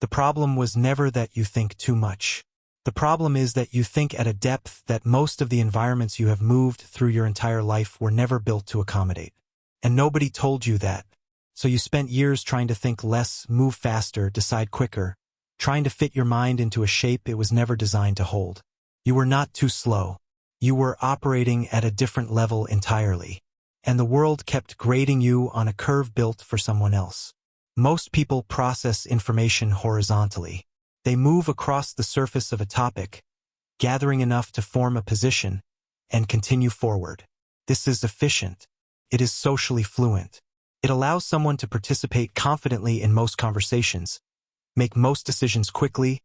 The problem was never that you think too much. The problem is that you think at a depth that most of the environments you have moved through your entire life were never built to accommodate. And nobody told you that. So you spent years trying to think less, move faster, decide quicker, trying to fit your mind into a shape it was never designed to hold. You were not too slow. You were operating at a different level entirely. And the world kept grading you on a curve built for someone else. Most people process information horizontally. They move across the surface of a topic, gathering enough to form a position, and continue forward. This is efficient. It is socially fluent. It allows someone to participate confidently in most conversations, make most decisions quickly,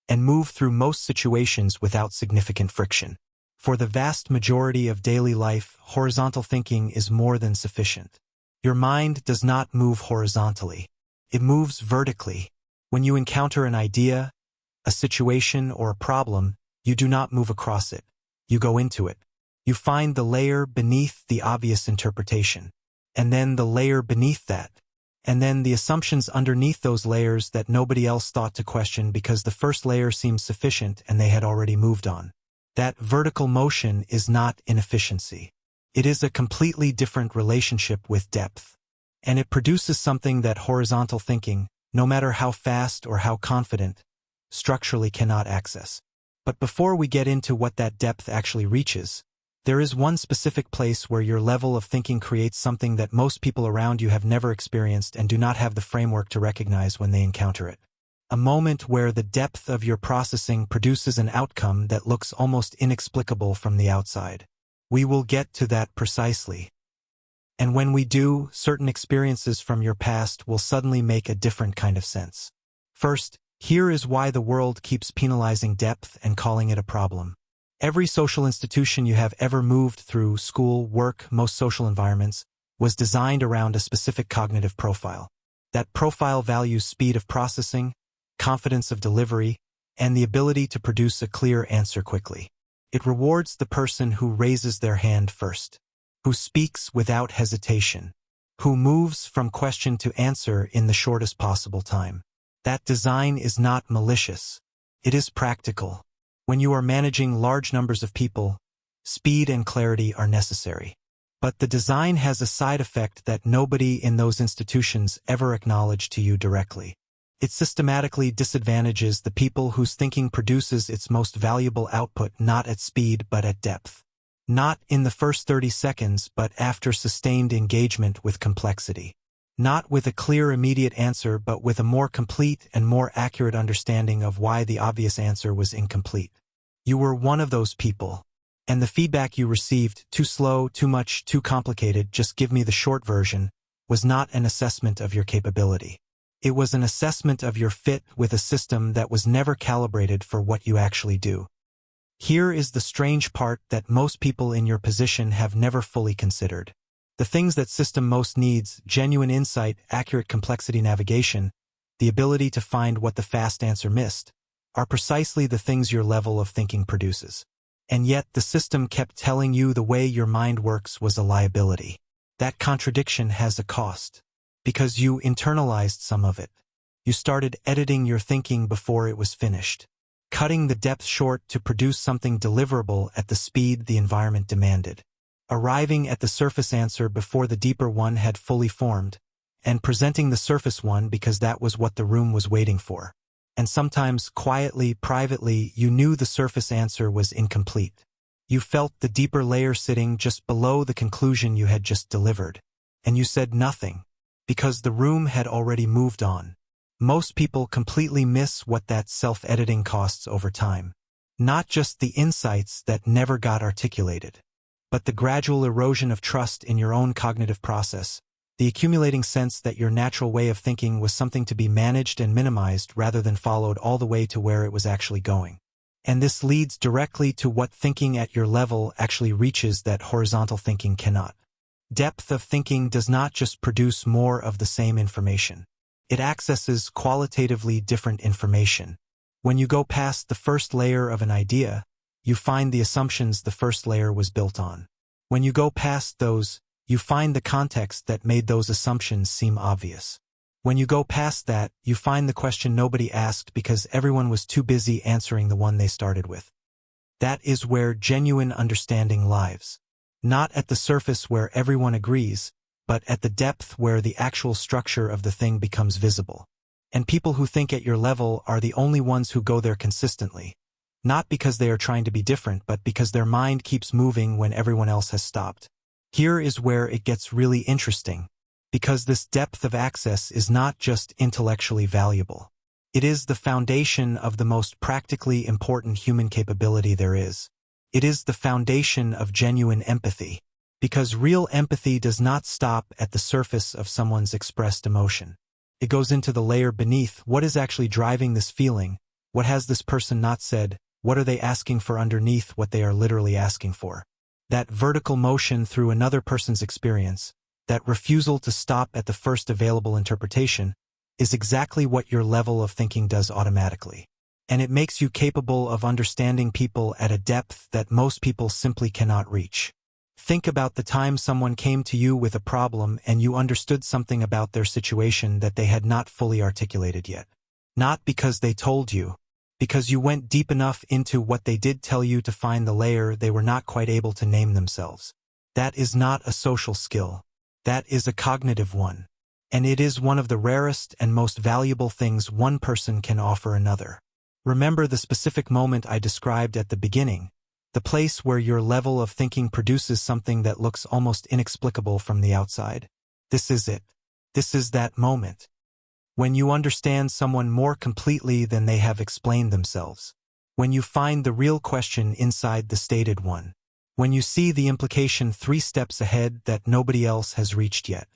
and move through most situations without significant friction. For the vast majority of daily life, horizontal thinking is more than sufficient. Your mind does not move horizontally. It moves vertically. When you encounter an idea, a situation, or a problem, you do not move across it. You go into it. You find the layer beneath the obvious interpretation, and then the layer beneath that, and then the assumptions underneath those layers that nobody else thought to question because the first layer seemed sufficient and they had already moved on. That vertical motion is not inefficiency. It is a completely different relationship with depth. And it produces something that horizontal thinking, no matter how fast or how confident, structurally cannot access. But before we get into what that depth actually reaches, there is one specific place where your level of thinking creates something that most people around you have never experienced and do not have the framework to recognize when they encounter it. A moment where the depth of your processing produces an outcome that looks almost inexplicable from the outside. We will get to that precisely. And when we do, certain experiences from your past will suddenly make a different kind of sense. First, here is why the world keeps penalizing depth and calling it a problem. Every social institution you have ever moved through, school, work, most social environments, was designed around a specific cognitive profile. That profile values speed of processing, confidence of delivery, and the ability to produce a clear answer quickly. It rewards the person who raises their hand first, who speaks without hesitation, who moves from question to answer in the shortest possible time. That design is not malicious. It is practical. When you are managing large numbers of people, speed and clarity are necessary. But the design has a side effect that nobody in those institutions ever acknowledged to you directly. It systematically disadvantages the people whose thinking produces its most valuable output not at speed but at depth. Not in the first 30 seconds but after sustained engagement with complexity. Not with a clear immediate answer but with a more complete and more accurate understanding of why the obvious answer was incomplete. You were one of those people. And the feedback you received, too slow, too much, too complicated, just give me the short version, was not an assessment of your capability. It was an assessment of your fit with a system that was never calibrated for what you actually do. Here is the strange part that most people in your position have never fully considered. The things that system most needs, genuine insight, accurate complexity navigation, the ability to find what the fast answer missed, are precisely the things your level of thinking produces. And yet the system kept telling you the way your mind works was a liability. That contradiction has a cost. Because you internalized some of it. You started editing your thinking before it was finished. Cutting the depth short to produce something deliverable at the speed the environment demanded. Arriving at the surface answer before the deeper one had fully formed, and presenting the surface one because that was what the room was waiting for. And sometimes, quietly, privately, you knew the surface answer was incomplete. You felt the deeper layer sitting just below the conclusion you had just delivered. And you said nothing, because the room had already moved on. Most people completely miss what that self-editing costs over time. Not just the insights that never got articulated, but the gradual erosion of trust in your own cognitive process, the accumulating sense that your natural way of thinking was something to be managed and minimized rather than followed all the way to where it was actually going. And this leads directly to what thinking at your level actually reaches that horizontal thinking cannot. Depth of thinking does not just produce more of the same information. It accesses qualitatively different information. When you go past the first layer of an idea, you find the assumptions the first layer was built on. When you go past those, you find the context that made those assumptions seem obvious. When you go past that, you find the question nobody asked because everyone was too busy answering the one they started with. That is where genuine understanding lies. Not at the surface where everyone agrees, but at the depth where the actual structure of the thing becomes visible. And people who think at your level are the only ones who go there consistently. Not because they are trying to be different, but because their mind keeps moving when everyone else has stopped. Here is where it gets really interesting, because this depth of access is not just intellectually valuable. It is the foundation of the most practically important human capability there is. It is the foundation of genuine empathy, because real empathy does not stop at the surface of someone's expressed emotion. It goes into the layer beneath. What is actually driving this feeling? What has this person not said? What are they asking for underneath what they are literally asking for? That vertical motion through another person's experience, that refusal to stop at the first available interpretation, is exactly what your level of thinking does automatically. And it makes you capable of understanding people at a depth that most people simply cannot reach. Think about the time someone came to you with a problem and you understood something about their situation that they had not fully articulated yet. Not because they told you, because you went deep enough into what they did tell you to find the layer they were not quite able to name themselves. That is not a social skill. That is a cognitive one. And it is one of the rarest and most valuable things one person can offer another. Remember the specific moment I described at the beginning, the place where your level of thinking produces something that looks almost inexplicable from the outside. This is it. This is that moment. When you understand someone more completely than they have explained themselves. When you find the real question inside the stated one. When you see the implication 3 steps ahead that nobody else has reached yet.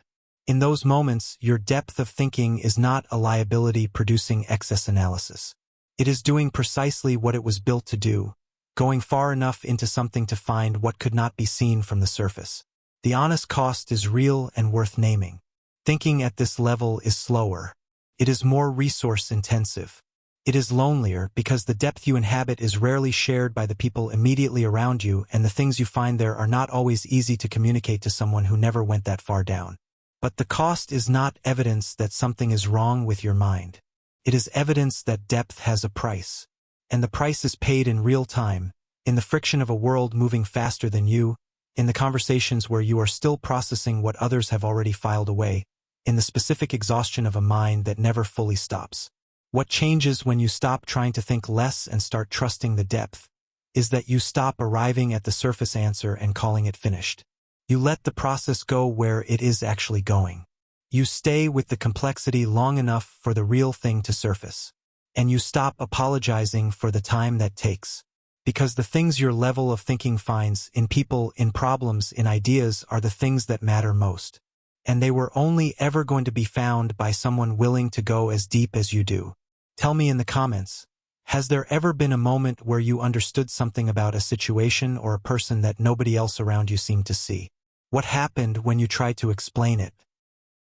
In those moments, your depth of thinking is not a liability producing excess analysis. It is doing precisely what it was built to do, going far enough into something to find what could not be seen from the surface. The honest cost is real and worth naming. Thinking at this level is slower. It is more resource-intensive. It is lonelier because the depth you inhabit is rarely shared by the people immediately around you, and the things you find there are not always easy to communicate to someone who never went that far down. But the cost is not evidence that something is wrong with your mind. It is evidence that depth has a price. And the price is paid in real time, in the friction of a world moving faster than you, in the conversations where you are still processing what others have already filed away, in the specific exhaustion of a mind that never fully stops. What changes when you stop trying to think less and start trusting the depth is that you stop arriving at the surface answer and calling it finished. You let the process go where it is actually going. You stay with the complexity long enough for the real thing to surface. And you stop apologizing for the time that takes. Because the things your level of thinking finds in people, in problems, in ideas are the things that matter most. And they were only ever going to be found by someone willing to go as deep as you do. Tell me in the comments, has there ever been a moment where you understood something about a situation or a person that nobody else around you seemed to see? What happened when you tried to explain it?